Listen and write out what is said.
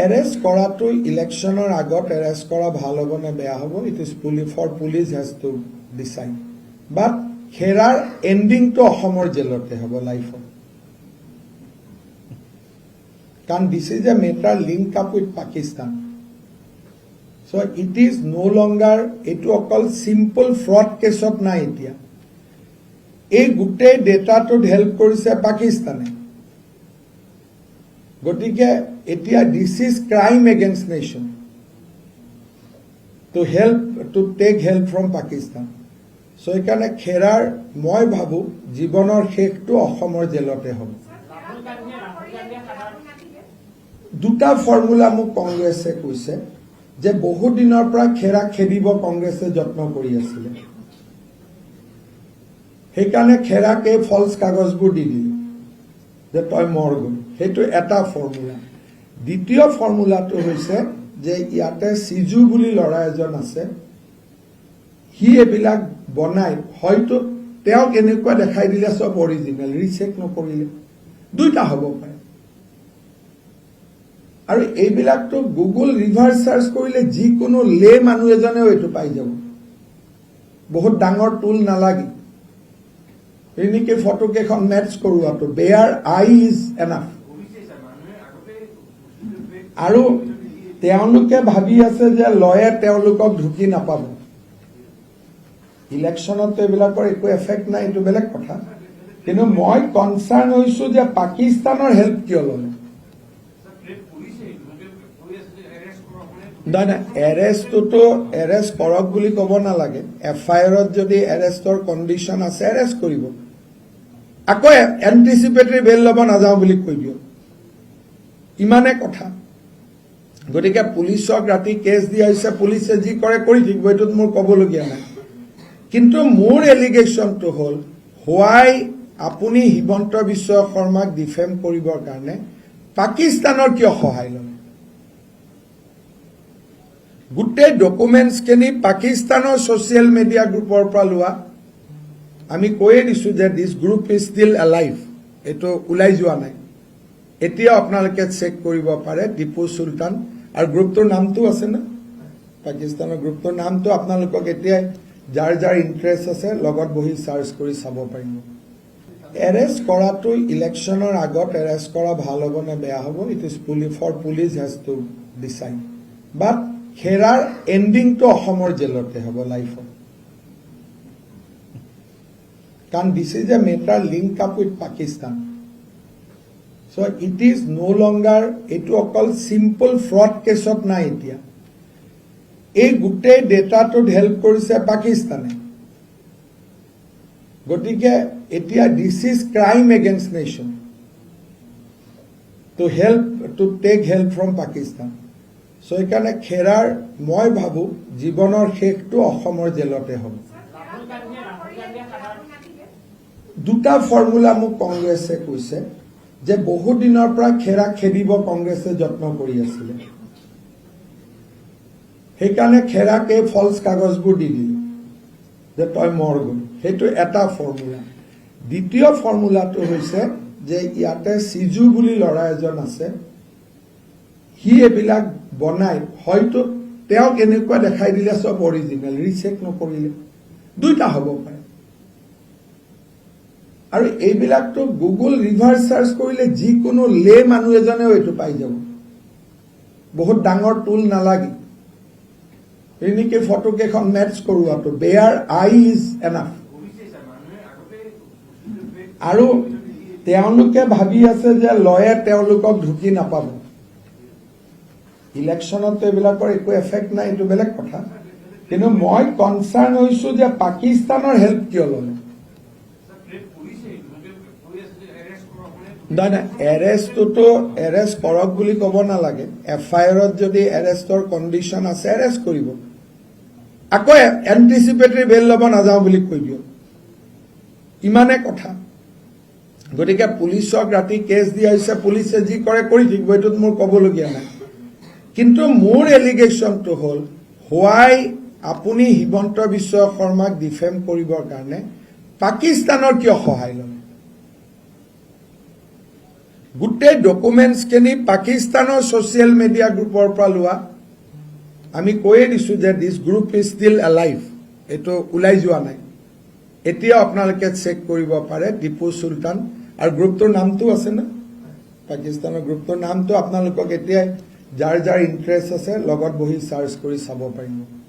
Arrest কৰাটো ইলেকশ্যনৰ আগত arrest কৰা ভাল হ'ব নে বেয়া হ'ব, it is police has to decide. But খেৰাৰ এণ্ডিংটো অসমৰ জেলতে হ'ব লাইফত, কাৰণ this is a matter link up with Pakistan. So' it is no' longer, এইটো অকল চিম্পল ফ্ৰড কেছত নাই। এতিয়া এই গোটেই ডেটাটোত হেল্প কৰিছে পাকিস্তানে, গতিকে এতিয়া this is crime against nation to take help from Pakistan. So' সেইকাৰণে খেৰাৰ মই ভাবোঁ জীৱনৰ শেষটো অসমৰ জেলতে হ'ব। দুটা ফৰ্মুলা মোক কংগ্ৰেছে কৈছে যে বহু দিনৰ পৰা খেৰাক খেদিব কংগ্ৰেছে যত্ন কৰি আছিলে, সেইকাৰণে খেৰাক এই ফলছ কাগজবোৰ দি দিলে যে তই মৰ গ'ল, সেইটো এটা ফৰ্মুলা। দ্বিতীয় ফৰ্মুলাটো হৈছে যে ইয়াতে সিজু বুলি ল'ৰা এজন আছে, সি এইবিলাক বনাই হয়তো তেওঁক এনেকুৱা দেখাই দিলে চব অৰিজিনেল, ৰিচেক নকৰিলে, দুইটা হ'ব পাৰে। আৰু এইবিলাকতো গুগল ৰিভাৰ্চ চাৰ্চ কৰিলে যিকোনো লে মানুহ এজনেও এইটো পাই যাব, বহুত ডাঙৰ টুল নালাগে। এনেকে ফটো কেইখন মেটচ কৰোৱাটো বেয়াৰ আই ইজ এনাফ। আৰু তেওঁলোকে ভাবি আছে যে লয়ে তেওঁলোকক ঢুকি নাপাব। ইলেকশ্যনত এইবিলাকৰ একো এফেক্ট নাই, এইটো বেলেগ কথা। কিন্তু মই কনচাৰ্ণ হৈছো যে পাকিস্তানৰ হেল্প কিয় ল'লে। নাই নাই, এৰেষ্ট কৰক বুলি ক'ব নালাগে। FIR-ত যদি এৰেষ্টৰ কণ্ডিশ্যন আছে এৰেষ্ট কৰিব, আকৌ এণ্টিচিপেটৰী বেল ল'ব নাযাওঁ বুলি কৈ দিয়ক, ইমানে কথা। গতিকে পুলিচক ৰাতি কেছ দিয়া হৈছে, পুলিচে যি কৰে কৰি থাকিব, এইটোত মোৰ ক'বলগীয়া নাই। কিন্তু মোৰ এলিগেশ্যনটো হ'ল হোৱাই আপুনি হিমন্ত বিশ্ব শৰ্মাক ডিফেম কৰিবৰ কাৰণে পাকিস্তানৰ কিয় সহায় ল'লে। গোটেই ডকুমেণ্টছখিনি পাকিস্তানৰ ছ'চিয়েল মিডিয়া গ্ৰুপৰ পৰা লোৱা। আমি কৈয়ে দিছোঁ যে দিছ গ্ৰুপ ইজ ষ্টিল এলাইভ, এইটো ওলাই যোৱা নাই। এতিয়াও আপোনালোকে চেক কৰিব পাৰে টিপু চুলতান, আৰু গ্ৰুপটোৰ নামটো আছে না, পাকিস্তানৰ গ্ৰুপটোৰ নামটো আপোনালোকক এতিয়াই যাৰ যাৰ ইণ্টাৰেষ্ট আছে লগত বহি চাৰ্চ কৰি চাব পাৰিব। এৰেষ্ট কৰাটো ইলেকশ্যনৰ আগত এৰেষ্ট কৰা ভাল হ'ব নে বেয়া হ'ব, it is police has to decide. But খেৰাৰ এণ্ডিংটো অসমৰ জেলতে হ'ব লাইফত, কাৰণ this is a matter link up with Pakistan. So' it is no' longer, এইটো অকল চিম্পল ফ্ৰড কেছত নাই। এতিয়া এই গোটেই ডেটাটোত হেল্প কৰিছে পাকিস্তানে, গতিকে এতিয়া this is crime against nation to take help from Pakistan. So' সেইকাৰণে খেৰাৰ মই ভাবোঁ জীৱনৰ শেষটো অসমৰ জেলতে হ'ব। দুটা ফৰ্মুলা মোক কংগ্ৰেছে কৈছে যে বহু দিনৰ পৰা খেৰাক খেদিব কংগ্ৰেছে যত্ন কৰি আছিলে, সেইকাৰণে খেৰাক এই ফলছ কাগজবোৰ দি দিলে যে তই মৰ গ'ল, সেইটো এটা ফৰ্মুলা। দ্বিতীয় ফৰ্মুলাটো হৈছে যে ইয়াতে সিজু বুলি ল'ৰা এজন আছে, সি এইবিলাক বনাই হয়তো তেওঁক এনেকুৱা দেখাই দিলে চব অৰিজিনেল, ৰিচেক নকৰিলে, দুইটা হ'ব পাৰে। আৰু এইবিলাকতো গুগল ৰিভাৰ্চ চাৰ্চ কৰিলে যিকোনো লে মানুহ এজনেও এইটো পাই যাব, বহুত ডাঙৰ টুল নালাগে। এনেকে ফটো কেইখন মেটচ কৰোৱাটো বেয়াৰ আই ইজ এনাফ। আৰু তেওঁলোকে ভাবি আছে যে লয়ে তেওঁলোকক ঢুকি নাপাব। ইলেকশ্যনত এইবিলাকৰ একো এফেক্ট নাই, এইটো বেলেগ কথা। কিন্তু মই কনচাৰ্ণ হৈছো যে পাকিস্তানৰ হেল্প কিয় ল'লে। নাই নাই, এৰেষ্ট কৰক বুলি ক'ব নালাগে। FIR-ত যদি এৰেষ্টৰ কণ্ডিশ্যন আছে এৰেষ্ট কৰিব, আকৌ এণ্টিচিপেটৰী বেল ল'ব নাযাওঁ বুলি কৈ দিয়ক, ইমানে কথা। গতিকে পুলিচক ৰাতি কেছ দিয়া হৈছে, পুলিচে যি কৰে কৰি থাকিব, এইটোত মোৰ ক'বলগীয়া নাই। কিন্তু মোৰ এলিগেশ্যনটো হ'ল হোৱাই আপুনি হিমন্ত বিশ্ব শৰ্মাক ডিফেম কৰিবৰ কাৰণে পাকিস্তানৰ কিয় সহায় ল'লে। গোটেই ডকুমেণ্টছখিনি পাকিস্তানৰ ছ'চিয়েল মিডিয়া গ্ৰুপৰ পৰা লোৱা আমি কৈয়ে দিছোঁ যে দিছ গ্ৰুপ ইজ ষ্টিল এলাইভ এইটো ওলাই যোৱা নাই এতিয়া আপোনালোকে চেক কৰিব পাৰে টিপু চুলতান আৰু গ্ৰুপটোৰ নামটো আছে না পাকিস্তানৰ গ্ৰুপটোৰ নামটো আপোনালোকক এতিয়া যাৰ যাৰ ইণ্টাৰেষ্ট আছে লগত বহি চাৰ্চ কৰি চাব পাৰিব